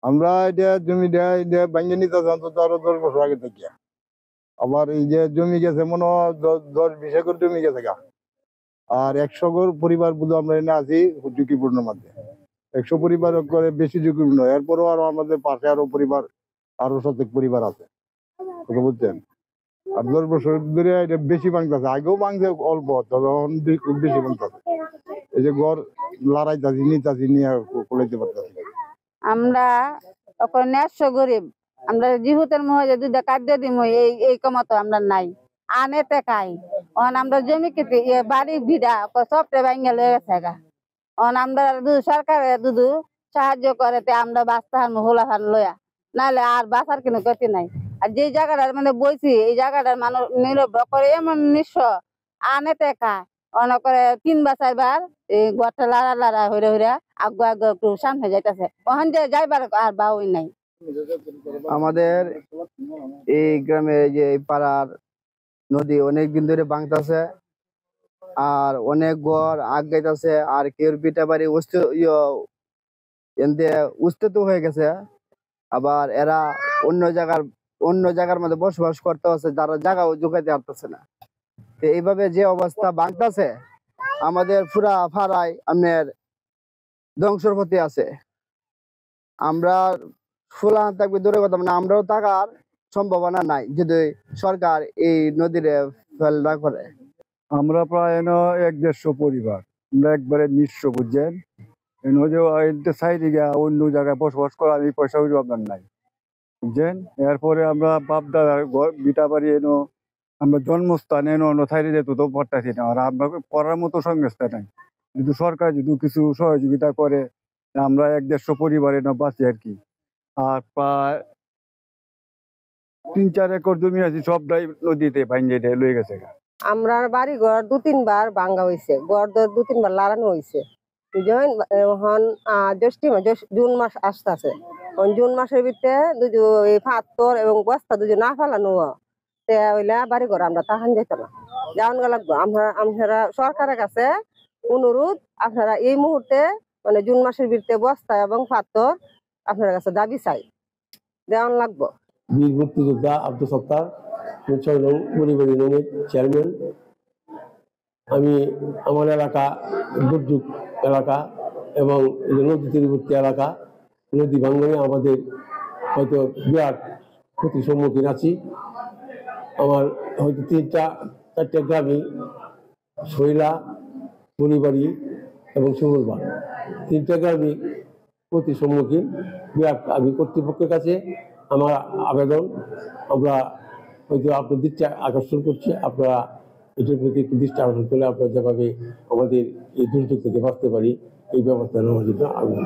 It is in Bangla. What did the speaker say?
আমরা এটা জমিটা এটা ভাঙে নিতে অন্তত আরো 10 বছর আগে থেকে। আবার এই যে জমি গেছে মনে হয় 10-20 একর জমি গেছে গা। আর 100 ঘর পরিবার বুধ আমরা এনে আছি ঝুঁকিপূর্ণ মধ্যে। 100 পরিবার করে বেশি ঝুঁকিপূর্ণ। এরপরও আরো আমাদের পাশে আরো পরিবার, আরো শতক পরিবার আছে, বুঝছেন। আর 10 বছর ধরে এটা বেশি ভাঙতেছে, আগেও ভাঙছে অল্প, তখন খুব বেশি ভাঙতেছে। এই যে ঘর লড়াইতাছি নিতাছি নিয়ে কোলাইতে পারতেছি। আমরা তখন 100 গরিব, আমরা জিহুতের মধ্যে দুইটা কাটতে দিম এই কমতো আমরা নাই আনেতে খাই। আমরা জমি কেটে বাড়ি ভিড়া সবটা ভাঙে লয়ে গেছে গা। আমরা সরকারে দুধু সাহায্য করে আমরা বাঁচতে হারমো হোলা হার লয়া, নাহলে আর বাঁচার কোনো গতি নাই। আর যে জায়গাটার মানে বইছি এই জায়গাটার মানুষ নির্ভর করে এমন নিঃস্ব আনেতে খায়। অনেক করে 3 বা 4 বার এই গড়টা লাড়া লাড়া হইরে হইরে আগ আগ একটু সামনে যাইতেছে, ওখান যে যাইবার আর বাউই নাই। আমাদের এই গ্রামে যে এই পাড়ার নদী অনেক দিন ধরে ভাঙতেছে, আর অনেক ঘর আগ গাইতেছে, আর কেউ পিঠা বাড়ি উস্তেত হয়ে গেছে। আবার এরা অন্য জায়গার মধ্যে বসবাস করতে হচ্ছে, যারা জায়গাও জোগাইতে পারতেছে না। তো এইভাবে যে অবস্থা ভাঙতেছে, আমাদের পুরা পাড়ায় আপনার ধ্বংসর প্রতি আছে। আমরা ফুলা থাকবে দূরে কথা, মানে আমরাও থাকার সম্ভাবনা নাই যদি সরকার এই নদীরে ফেল না করে। আমরা প্রায় 1-150 পরিবার, আমরা একবারে নিঃস্ব, বুঝছেন। অন্য জায়গায় বসবাস করা আমি পয়সা আপনার নাই, বুঝছেন। এরপরে আমরা বাপ দাদার ঘর বিটা বাড়ি আমরা জন্মস্থান অন্য সাইডে যেত তো পারতেছি না, আর আমরা করার মতো সংস্থা নাই। যদি সরকার যদি কিছু সহযোগিতা করে আমরা 1-150 পরিবার বাঁচি আর কি। আর প্রায় 3-4 একর জমি আছে, সবটাই নদীতে ভাঙে লয়ে গেছে। আমরা বাড়ি ঘর 2-3 বার ভাঙ্গা হয়েছে, ঘর 2-3 বার লাগানো হয়েছে। জুন মাস আসতেছে, জুন মাসের ভিতরে পাথর এবং বস্তা দুজন না ফেলানো হইলে বাড়ি ঘর আমরা তাহান যেত না, যাওয়ান লাগবো। আপনারা সরকারের কাছে অনুরোধ, আপনারা এই মুহূর্তে মানে জুন মাসের ভিতরে বস্তা এবং পাথর আপনার কাছে দাবি চাই, দেওয়ান লাগবো। বীর মুক্তিযোদ্ধা আব্দুল সত্তার, 6 নং পরিবার ইউনিয়নের চেয়ারম্যান। আমি আমার এলাকা দুর্যোগ এলাকা এবং নদী তীরবর্তী এলাকা, নদী ভাঙ্গনে আমাদের হয়তো বিরাট ক্ষতির সম্মুখীন আছি। আমার হয়তো 3-4টা গ্রামে শৈলা, বলিবাড়ি এবং শিমুলবাগ, 3টা গ্রামে ক্ষতির সম্মুখীন। বিরাট আমি কর্তৃপক্ষের কাছে আমার আবেদন, আমরা হয়তো আপনার দৃষ্টি আকর্ষণ করছি, আপনারা এটার প্রতি একটু দৃষ্টি আকর্ষণ করলে আমরা যেভাবে আমাদের এই দুর্যোগ থেকে বাঁচতে পারি এই ব্যবস্থা নেওয়ার জন্য আবেদন।